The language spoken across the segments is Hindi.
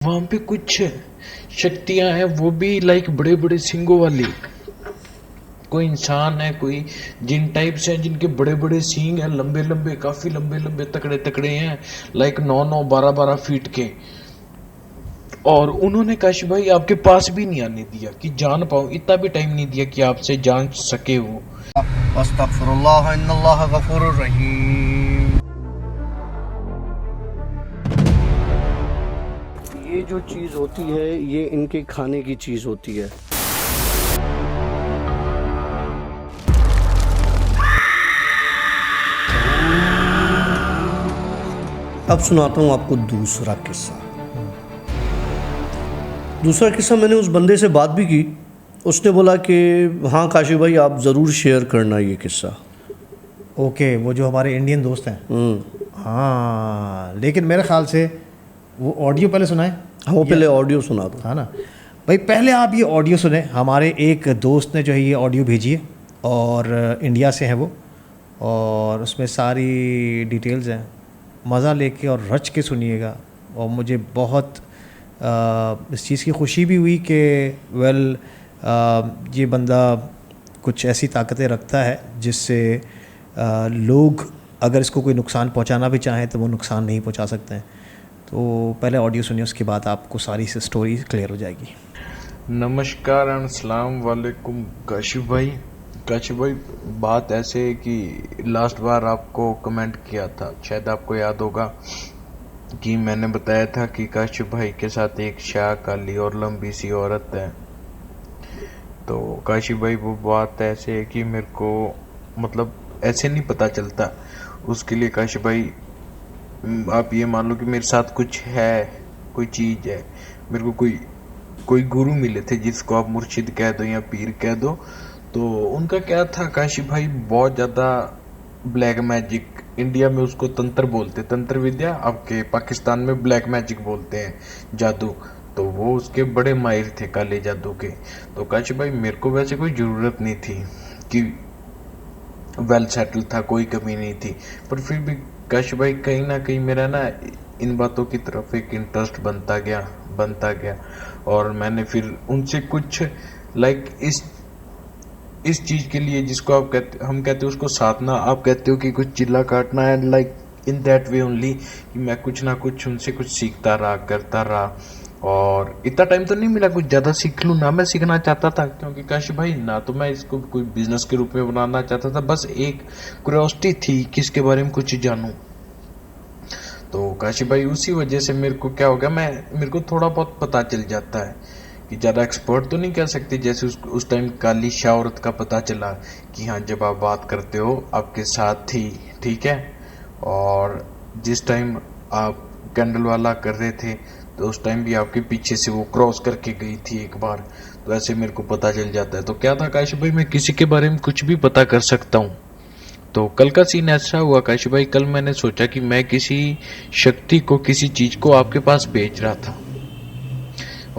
वहां पे कुछ शक्तियां हैं, वो भी लाइक बड़े बड़े सिंगों वाली। कोई इंसान है, कोई जिन टाइप से हैं जिनके बड़े बड़े सींग हैं, लंबे लंबे, काफी लंबे लंबे, तकड़े तकड़े हैं, लाइक 9-9 12-12 फीट के। और उन्होंने काशिफ भाई आपके पास भी नहीं आने दिया कि जान पाओ, इतना भी टाइम नहीं दिया कि आपसे जान सके वो। अस्तगफिरुल्लाह इन्नल्लाह गफूरुर रहीम। ये जो चीज़ होती है ये इनके खाने की चीज़ होती है। अब सुनाता हूँ आपको दूसरा किस्सा। मैंने उस बंदे से बात भी की। उसने बोला कि हाँ काशिफ भाई आप ज़रूर शेयर करना ये किस्सा। ओके, वो जो हमारे इंडियन दोस्त हैं। हाँ, लेकिन मेरे ख्याल से वो ऑडियो पहले सुनाए। हाँ, वो पहले ऑडियो सुना दो। हाँ ना भाई, पहले आप ये ऑडियो सुने। हमारे एक दोस्त ने जो है ये ऑडियो भेजी है और इंडिया से है वो, और उसमें सारी डिटेल्स हैं। मज़ा लेके और रच के सुनिएगा। और मुझे बहुत इस चीज़ की खुशी भी हुई कि ये बंदा कुछ ऐसी ताकतें रखता है जिससे लोग अगर इसको कोई नुकसान पहुंचाना भी चाहें तो वो नुकसान नहीं पहुंचा सकते हैं। तो पहले ऑडियो सुनिए, उसके बाद आपको सारी स्टोरी क्लियर हो जाएगी। नमस्कार, अस्सलाम वालेकुम काशिफ भाई, बात ऐसे है कि लास्ट बार आपको कमेंट किया था, शायद आपको याद होगा कि मैंने बताया था कि काशिफ भाई के साथ एक शाह काली और लंबी सी औरत है। तो काशिफ भाई वो बात ऐसे है कि मेरे को मतलब ऐसे नहीं पता चलता। उसके लिए काशिफ भाई आप ये मान लो कि मेरे साथ कुछ है, कोई चीज़ है। मेरे को कोई गुरु मिले थे जिसको आप मुर्शिद कह दो या पीर कह दो। तो उनका क्या था काशिफ भाई, बहुत ज़्यादा ब्लैक मैजिक, इंडिया में उसको तंत्र बोलते, तंत्र विद्या, आपके पाकिस्तान में ब्लैक मैजिक बोलते हैं, जादू। तो वो उसके बड़े माहिर थे काले जादू के। तो काशिफ भाई मेरे को वैसे कोई ज़रूरत नहीं थी कि वेल सेटल था, कोई कमी नहीं थी, पर फिर भी काशिफ भाई कहीं ना कहीं मेरा ना इन बातों की तरफ एक इंटरेस्ट बनता गया। और मैंने फिर उनसे कुछ लाइक इस चीज के लिए जिसको हम कहते हो उसको साधना, आप कहते हो कि कुछ चिल्ला काटना है, like in that way only, कि मैं कुछ ना कुछ उनसे कुछ सीखता रहा, करता रहा। और इतना टाइम तो नहीं मिला कुछ ज़्यादा सीख लूँ ना, मैं सीखना चाहता था, क्योंकि काशिफ भाई ना तो मैं इसको कोई बिजनेस के रूप में बनाना चाहता था, बस एक क्यूरियोसिटी थी कि इसके बारे में कुछ जानूँ। तो काशिफ भाई उसी वजह से मेरे को क्या हो गया, मेरे को थोड़ा बहुत पता चल जाता है कि ज़्यादा एक्सपर्ट तो नहीं कह सकते। जैसे उस टाइम काली शाह औरत का पता चला कि हाँ जब आप बात करते हो आपके साथ थी, ठीक है। और जिस टाइम आप कैंडल वाला कर रहे थे तो उस टाइम भी आपके पीछे से वो क्रॉस करके गई थी एक बार। तो ऐसे मेरे को पता चल जाता है। तो क्या था काशिफ भाई, मैं किसी के बारे में कुछ भी पता कर सकता हूँ। तो कल का सीन ऐसा हुआ काशिफ भाई, कल मैंने सोचा कि मैं किसी शक्ति को, किसी चीज को आपके पास भेज रहा था।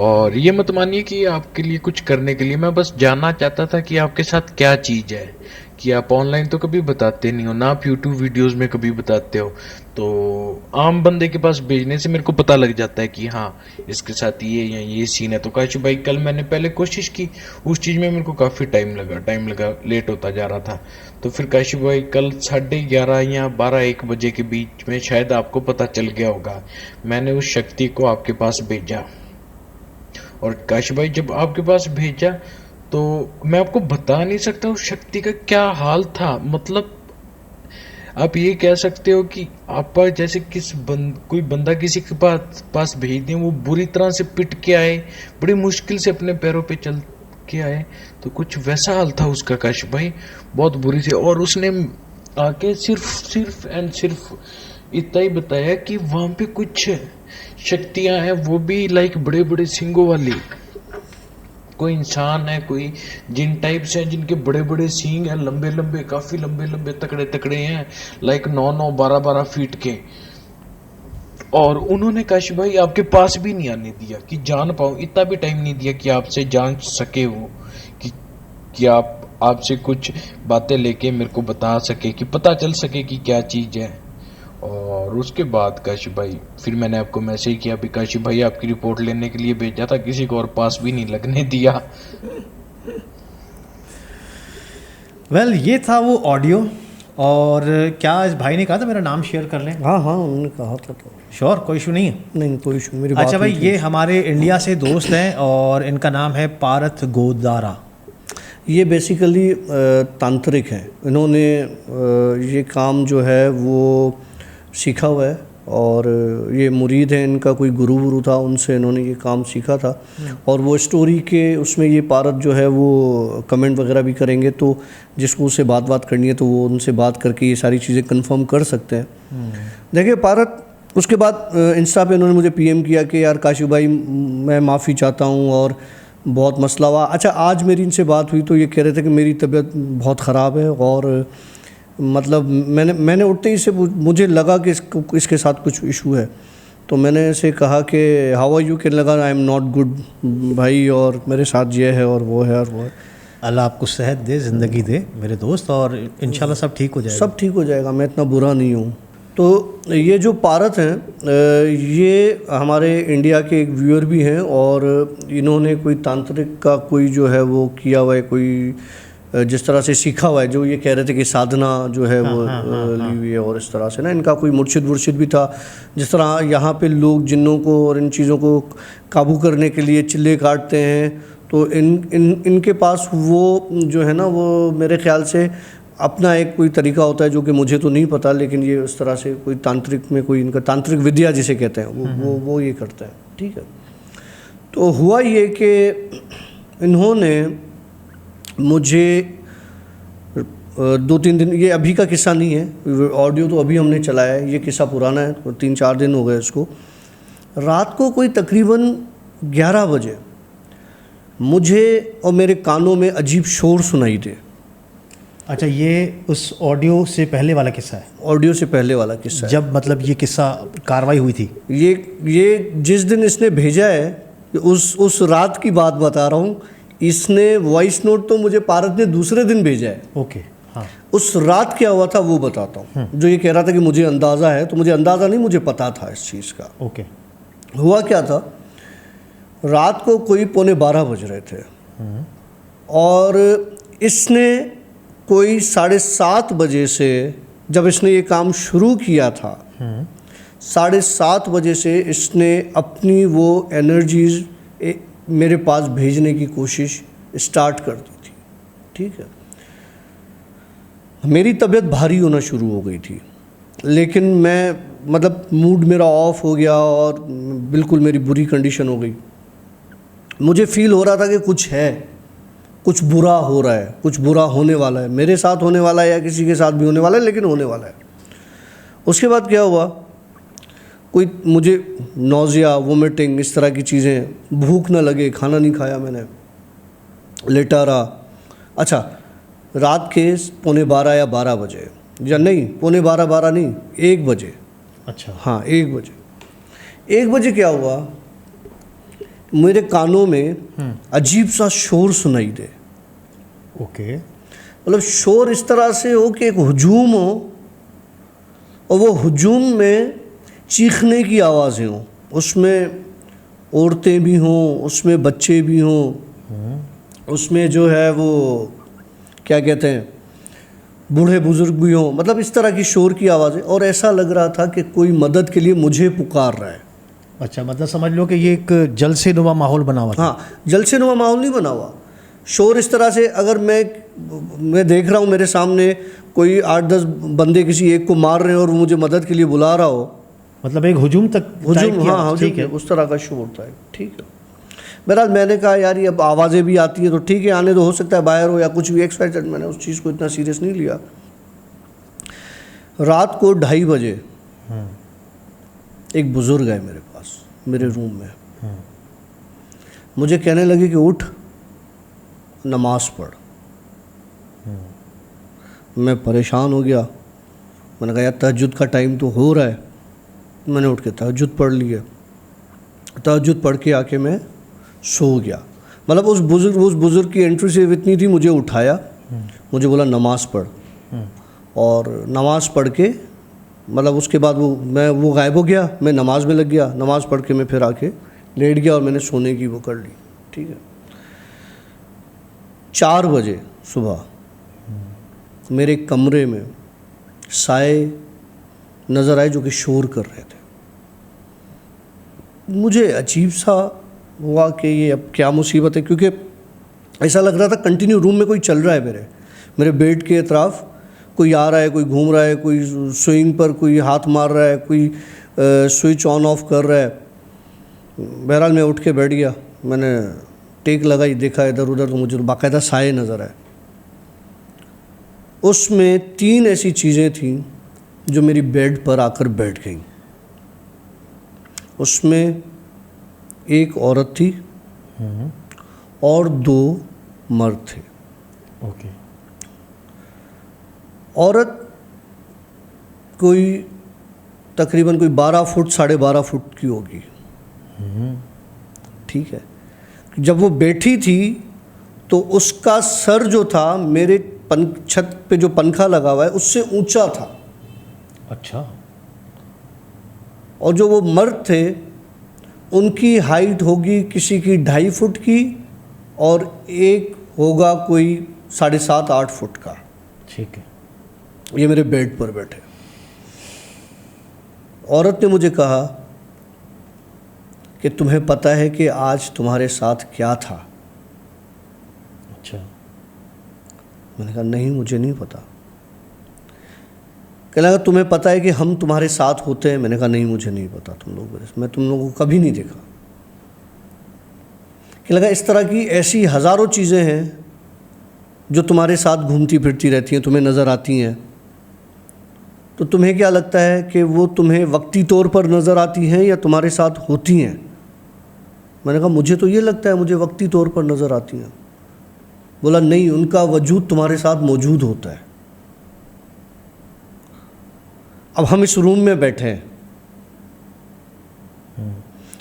और ये मत मानिए कि आपके लिए कुछ करने के लिए, मैं बस जानना चाहता था कि आपके साथ क्या चीज है, कि आप ऑनलाइन तो कभी बताते नहीं हो ना, आप यूट्यूब वीडियोस में कभी बताते हो। तो आम बंदे के पास भेजने से मेरे को पता लग जाता है कि हाँ इसके साथ ये या ये सीन है। तो काशिफ भाई कल मैंने पहले कोशिश की, उस चीज में मेरे को काफी टाइम लगा, लेट होता जा रहा था। तो फिर काशिफ भाई कल 11:30 या 12-1 बजे के बीच में शायद आपको पता चल गया होगा, मैंने उस शक्ति को आपके पास भेजा। और काशिफ भाई जब आपके पास भेजा तो मैं आपको बता नहीं सकता उस शक्ति का क्या हाल था। मतलब आप ये कह सकते हो कि आप पर जैसे कोई बंदा किसी के पास भेज दें, वो बुरी तरह से पिट के आए, बड़ी मुश्किल से अपने पैरों पे चल के आए, तो कुछ वैसा हाल था उसका काशिफ भाई, बहुत बुरी से। और उसने आके सिर्फ एंड सिर्फ इतना ही बताया कि वहां पे कुछ शक्तियां हैं, वो भी लाइक बड़े बड़े सिंगों वाली। कोई इंसान है, कोई जिन टाइप से हैं जिनके बड़े बड़े सींग हैं, लंबे लंबे, काफी लंबे लंबे, तकड़े तकड़े हैं, लाइक 9-9 12-12 फीट के। और उन्होंने काशिफ भाई आपके पास भी नहीं आने दिया कि जान पाओ, इतना भी टाइम नहीं दिया कि आपसे जान सके वो, कि आपसे कुछ बातें लेके मेरे को बता सके, कि पता चल सके कि क्या चीज है। और उसके बाद काशिफ भाई फिर मैंने आपको मैसेज किया भी काशिफ भाई आपकी रिपोर्ट लेने के लिए भेजा था, किसी को और पास भी नहीं लगने दिया। वेल ये था वो ऑडियो। और क्या इस भाई ने कहा था मेरा नाम शेयर कर लें? हाँ हाँ, उन्होंने कहा था तो। श्योर, कोई इशू नहीं है? नहीं, कोई इशू, मेरी अच्छा बात भाई, हुई थी। ये हमारे इंडिया से दोस्त हैं और इनका नाम है पारथ गोदारा। ये बेसिकली तांत्रिक हैं। इन्होंने ये काम जो है वो सीखा हुआ है और ये मुरीद हैं, इनका कोई गुरु था, उनसे इन्होंने ये काम सीखा था। और वो स्टोरी के उसमें ये पारत जो है वो कमेंट वगैरह भी करेंगे, तो जिसको उससे बात करनी है तो वो उनसे बात करके ये सारी चीज़ें कंफर्म कर सकते हैं। देखिए पारत, उसके बाद इंस्टा पे इन्होंने मुझे पीएम किया कि यार काशिफ भाई मैं माफ़ी चाहता हूँ और बहुत मसला हुआ। अच्छा, आज मेरी इनसे बात हुई तो ये कह रहे थे कि मेरी तबीयत बहुत ख़राब है और मतलब मैंने उठते ही से मुझे लगा कि इसके साथ कुछ इशू है, तो मैंने इसे कहा कि हाउ आर यू, कहने लगा आई एम नॉट गुड भाई और मेरे साथ ये है और वो है और वो है। अल्लाह आपको सेहत दे, ज़िंदगी दे मेरे दोस्त, और इंशाल्लाह सब ठीक हो जाएगा। सब ठीक हो जाएगा, मैं इतना बुरा नहीं हूँ। तो ये जो पारत हैं ये हमारे इंडिया के एक व्यूअर भी हैं और इन्होंने कोई तांत्रिक का कोई जो है वो किया हुआ है, कोई जिस तरह से सीखा हुआ है, जो ये कह रहे थे कि साधना जो है वो ली हुई है और इस तरह से ना इनका कोई मुर्शिद भी था। जिस तरह यहाँ पे लोग जिन्नों को और इन चीज़ों को काबू करने के लिए चिल्ले काटते हैं, तो इनके पास वो जो है ना वो मेरे ख्याल से अपना एक कोई तरीका होता है जो कि मुझे तो नहीं पता, लेकिन ये उस तरह से कोई तांत्रिक में कोई इनका तांत्रिक विद्या जिसे कहते हैं वो ये करता है। ठीक है, तो हुआ ये कि इन्होंने मुझे 2-3 दिन, ये अभी का किस्सा नहीं है, ऑडियो तो अभी हमने चलाया है, ये किस्सा पुराना है, तो 3-4 दिन हो गए इसको। रात को कोई तकरीबन 11 बजे मुझे और मेरे कानों में अजीब शोर सुनाई दे। अच्छा, ये उस ऑडियो से पहले वाला किस्सा है? ऑडियो से पहले वाला किस्सा है। जब मतलब ये किस्सा कार्रवाई हुई थी? ये जिस दिन इसने भेजा है, उस रात की बात बता रहा हूँ। इसने वॉइस नोट तो मुझे पारत ने दूसरे दिन भेजा है। ओके, हाँ। उस रात क्या हुआ था वो बताता हूँ। जो ये कह रहा था कि मुझे अंदाज़ा है, तो मुझे अंदाज़ा नहीं, मुझे पता था इस चीज़ का। ओके। हुआ क्या था, रात को कोई 11:15 बज रहे थे और इसने कोई 7:30 बजे से, जब इसने ये काम शुरू किया था, 7:30 बजे से इसने अपनी वो एनर्जीज मेरे पास भेजने की कोशिश स्टार्ट कर दी थी। ठीक है, मेरी तबीयत भारी होना शुरू हो गई थी, लेकिन मैं मतलब मूड मेरा ऑफ हो गया और बिल्कुल मेरी बुरी कंडीशन हो गई। मुझे फील हो रहा था कि कुछ है, कुछ बुरा हो रहा है, कुछ बुरा होने वाला है, मेरे साथ होने वाला है या किसी के साथ भी होने वाला है, लेकिन होने वाला है। उसके बाद क्या हुआ, कोई मुझे नौजिया, वोमिटिंग, इस तरह की चीज़ें, भूख ना लगे, खाना नहीं खाया मैंने, लेटा रहा। अच्छा, रात के 11:15 या 12 बजे, या नहीं 11:15 नहीं, 1 बजे। अच्छा, हाँ 1 बजे। 1 बजे क्या हुआ, मेरे कानों में अजीब सा शोर सुनाई दे। ओके। मतलब शोर इस तरह से हो कि एक हुजूम हो और वो हुजूम में चीखने की आवाज़ें हों, उसमें औरतें भी हों, उसमें बच्चे भी हों, उसमें जो है वो क्या कहते हैं बूढ़े बुजुर्ग भी हों, मतलब इस तरह की शोर की आवाज़ें। और ऐसा लग रहा था कि कोई मदद के लिए मुझे पुकार रहा है। अच्छा, मतलब समझ लो कि ये एक जलसे नुमा माहौल बना हुआ था। हाँ, जलसे नुमा माहौल नहीं बना हुआ, शोर इस तरह से, अगर मैं देख रहा हूँ मेरे सामने कोई 8-10 बंदे किसी एक को मार रहे हैं और वो मुझे मदद के लिए बुला रहा हो, मतलब एक हुजूम तक, हुजूम, हाँ ठीक है, उस तरह का शोर था। ठीक है, बहरहाल मैंने कहा यार ये अब आवाज़ें भी आती है तो ठीक है, आने तो, हो सकता है बाहर हो या कुछ भी, एक्सपेक्टेड। मैंने उस चीज़ को इतना सीरियस नहीं लिया। रात को 2:30 बजे एक बुज़ुर्ग है मेरे पास, मेरे रूम में, मुझे कहने लगे कि उठ नमाज पढ़। मैं परेशान हो गया, मैंने कहा यार तहज्जुद का टाइम तो हो रहा है। मैंने उठ के तहज्जुद पढ़ लिया, तहज्जुद पढ़ के आके मैं सो गया। मतलब उस बुज़ुर्ग की एंट्री से इतनी थी, मुझे उठाया, मुझे बोला नमाज़ पढ़, और नमाज़ पढ़ के मतलब उसके बाद वो गायब हो गया, मैं नमाज में लग गया, नमाज पढ़ के मैं फिर आके लेट गया और मैंने सोने की वो कर ली। ठीक है, 4 बजे सुबह मेरे कमरे में साए नज़र आए जो कि शोर कर रहे थे। मुझे अजीब सा हुआ कि ये अब क्या मुसीबत है, क्योंकि ऐसा लग रहा था कंटिन्यू रूम में कोई चल रहा है, मेरे बेड के अतराफ़ कोई आ रहा है, कोई घूम रहा है, कोई स्विंग पर कोई हाथ मार रहा है, कोई स्विच ऑन ऑफ कर रहा है। बहरहाल मैं उठ के बैठ गया, मैंने टेक लगाई, देखा इधर उधर तो मुझे बाकायदा साए नज़र आए। उसमें 3 ऐसी चीज़ें थीं जो मेरी बेड पर आकर बैठ गईं। उसमें एक औरत थी और 2 मर्द थे। ओके। औरत कोई तकरीबन कोई 12 फुट 12.5 फुट की होगी। ठीक है, जब वो बैठी थी तो उसका सर जो था मेरे छत पे जो पंखा लगा हुआ है उससे ऊंचा था। अच्छा। और जो वो मर्द थे उनकी हाइट होगी किसी की 2.5 फुट की और एक होगा कोई 7.5-8 फुट का। ठीक है। ये मेरे बेड पर बैठे। औरत ने मुझे कहा कि तुम्हें पता है कि आज तुम्हारे साथ क्या था? अच्छा। मैंने कहा नहीं, मुझे नहीं पता। कहने लगा तुम्हें पता है कि हम तुम्हारे साथ होते हैं? मैंने कहा नहीं, मुझे नहीं पता, मैं तुम लोगों को कभी नहीं देखा। कहने लगा इस तरह की ऐसी हज़ारों चीज़ें हैं जो तुम्हारे साथ घूमती फिरती रहती हैं, तुम्हें नज़र आती हैं, तो तुम्हें क्या लगता है कि वो तुम्हें वक्ती तौर पर नज़र आती हैं या तुम्हारे साथ होती हैं? मैंने कहा मुझे तो ये लगता है मुझे वक्ती तौर पर नज़र आती हैं। बोला नहीं, उनका वजूद तुम्हारे साथ मौजूद होता है। अब हम इस रूम में बैठे हैं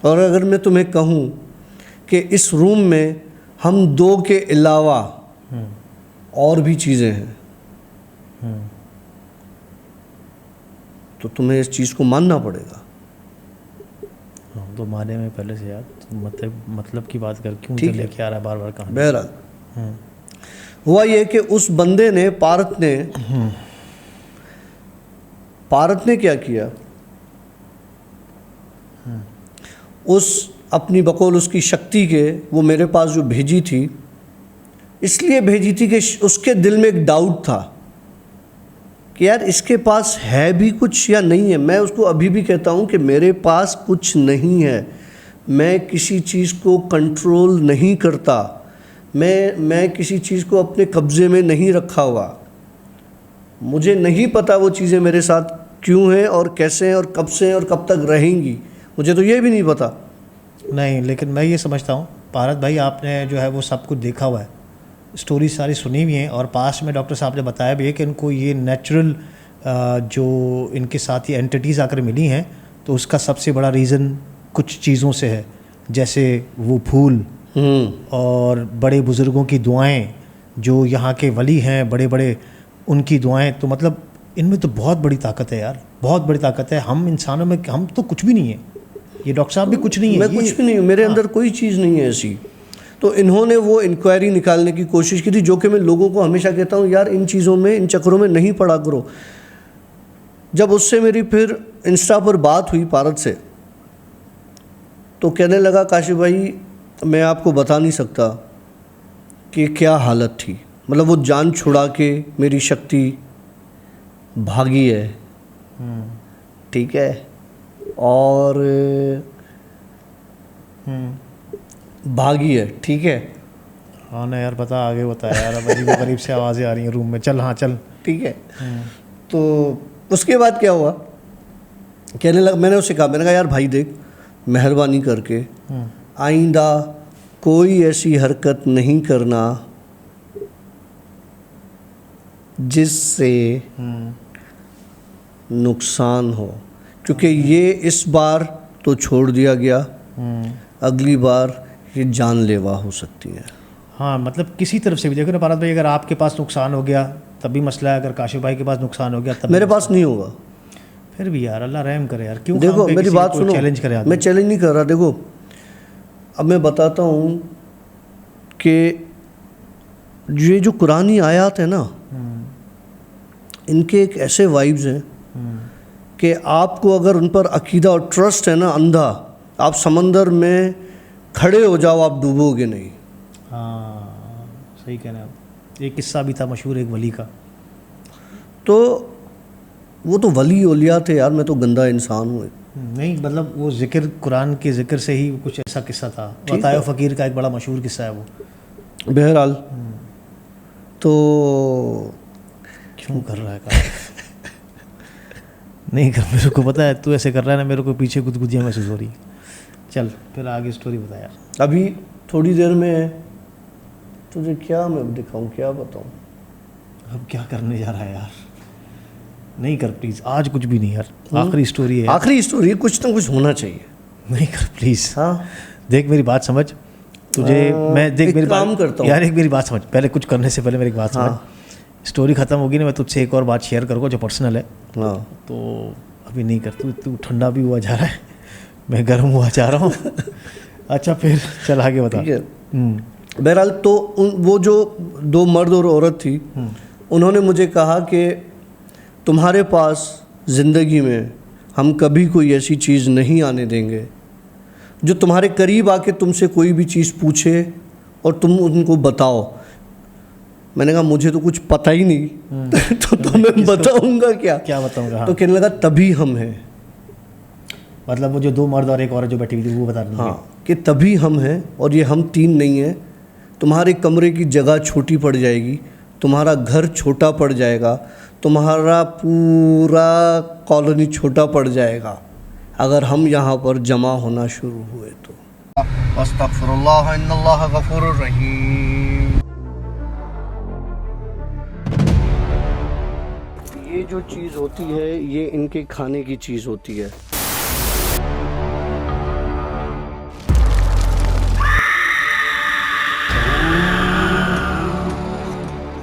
और अगर मैं तुम्हें कहूँ कि इस रूम में हम 2 के अलावा और भी चीज़ें हैं तो तुम्हें इस चीज़ को मानना पड़ेगा। हाँ, तो माने में पहले से यार मतलब की बात कर क्यों ठीक लेके आ रहा है बार बार कहानी। बहरहाल हुआ ये कि उस बंदे ने पारत ने क्या किया, उस अपनी बकौल उसकी शक्ति के वो मेरे पास जो भेजी थी, इसलिए भेजी थी कि उसके दिल में एक डाउट था कि यार इसके पास है भी कुछ या नहीं है। मैं उसको अभी भी कहता हूँ कि मेरे पास कुछ नहीं है, मैं किसी चीज़ को कंट्रोल नहीं करता, मैं किसी चीज़ को अपने कब्ज़े में नहीं रखा हुआ। मुझे नहीं पता वो चीज़ें मेरे साथ क्यों हैं और कैसे हैं और कब से हैं और कब तक रहेंगी, मुझे तो ये भी नहीं पता। नहीं, लेकिन मैं ये समझता हूँ पारत भाई, आपने जो है वो सब कुछ देखा हुआ है, स्टोरी सारी सुनी हुई है और पास में डॉक्टर साहब ने बताया भी है कि इनको ये नेचुरल जो इनके साथ ये एंटिटीज़ आकर मिली हैं, तो उसका सबसे बड़ा रीज़न कुछ चीज़ों से है, जैसे वो फूल और बड़े बुज़ुर्गों की दुआएं, जो यहाँ के वली हैं बड़े बड़े, उनकी दुआएं। तो मतलब इनमें तो बहुत बड़ी ताकत है यार, बहुत बड़ी ताकत है। हम इंसानों में हम तो कुछ भी नहीं है, ये डॉक्टर साहब भी कुछ नहीं है, मैं कुछ भी नहीं हूँ, मेरे अंदर कोई चीज़ नहीं है ऐसी। तो इन्होंने वो इंक्वायरी निकालने की कोशिश की थी, जो कि मैं लोगों को हमेशा कहता हूँ यार इन चीज़ों में, इन चक्करों में नहीं पड़ा करो। जब उससे मेरी फिर इंस्टा पर बात हुई पारत से, तो कहने लगा काशिफ भाई मैं आपको बता नहीं सकता कि क्या हालत थी, मतलब वो जान छुड़ा के मेरी शक्ति भागी है। ठीक है, और भागी है। ठीक है, हाँ ना यार, बता आगे बता यार, अब अजीब गरीब से आवाज़ें आ रही हैं रूम में। चल हाँ चल। ठीक है। तो उसके बाद क्या हुआ, कहने लगा, मैंने उससे कहा, मैंने कहा यार भाई देख, मेहरबानी करके आइंदा कोई ऐसी हरकत नहीं करना जिससे नुकसान हो, क्योंकि ये इस बार तो छोड़ दिया गया, अगली बार ये जानलेवा हो सकती है। हाँ, मतलब किसी तरफ से भी देखो ना पारत भाई, अगर आपके पास नुकसान हो गया तब भी मसला है, अगर काशिफ भाई के पास नुकसान हो गया तब मेरे पास नहीं होगा। फिर भी यार अल्लाह रहम करे यार, क्यों देखो मेरी बात सुनो, चैलेंज करे आदमी? मैं चैलेंज नहीं कर रहा। देखो अब मैं बताता हूँ कि ये जो कुरानी आयात है ना, इनके एक ऐसे वाइब्स हैं कि आपको अगर उन पर अकीदा और ट्रस्ट है ना अंधा, आप समंदर में खड़े हो जाओ, आप डूबोगे नहीं। हाँ सही कह रहे हैं आप। एक किस्सा भी था मशहूर एक वली का। तो वो तो वली औलिया थे यार, मैं तो गंदा इंसान हूँ। नहीं मतलब वो जिक्र, कुरान के जिक्र से ही कुछ ऐसा किस्सा था। बतायो फ़कीर का एक बड़ा मशहूर किस्सा है वो। बहरहाल तो क्यों कर रहा है काम? नहीं कर, मेरे को पता है तू ऐसे कर रहा है ना, मेरे को पीछे गुदगुदियाँ महसूस हो रही। चल फिर आगे स्टोरी बता यार। अभी थोड़ी देर में तुझे क्या मैं दिखाऊं, क्या बताऊं? अब क्या करने जा रहा है यार? नहीं कर प्लीज़, आज कुछ भी नहीं यार, आखिरी स्टोरी है। आखिरी स्टोरी, कुछ ना कुछ होना चाहिए। नहीं कर प्लीज़। हाँ देख मेरी बात समझ, तुझे मैं देख एक मेरी काम बात करता हूँ यार, एक मेरी बात समझ पहले, कुछ करने से पहले मेरी एक बात समझ। स्टोरी ख़त्म होगी ना, मैं तुझसे एक और बात शेयर करूँगा जो पर्सनल है। हाँ तो अभी नहीं कर, तू ठंडा भी हुआ जा रहा है, मैं गर्म हुआ जा रहा हूँ। अच्छा फिर चल आगे बता। ठीक है। बहरहाल तो वो जो दो मर्द और औरत थी, उन्होंने मुझे कहा कि तुम्हारे पास ज़िंदगी में हम कभी कोई ऐसी चीज़ नहीं आने देंगे जो तुम्हारे करीब आके तुमसे कोई भी चीज़ पूछे और तुम उनको बताओ। मैंने कहा मुझे तो कुछ पता ही नहीं तो तुम्हें बताऊंगा क्या? क्या बताऊंगा? तो कहने लगा तभी हम हैं। मतलब वो जो दो मर्द और एक औरत जो बैठी हुई थी वो बता रही थी। हाँ कि तभी हम हैं और ये हम तीन नहीं हैं। तुम्हारे कमरे की जगह छोटी पड़ जाएगी, तुम्हारा घर छोटा पड़ जाएगा, तुम्हारा पूरा कॉलोनी छोटा पड़ जाएगा अगर हम यहाँ पर जमा होना शुरू हुए तो। अस्तगफिरुल्लाह इन्नल्लाह गफूरुर रहीम। ये जो चीज़ होती है ये इनके खाने की चीज़ होती है।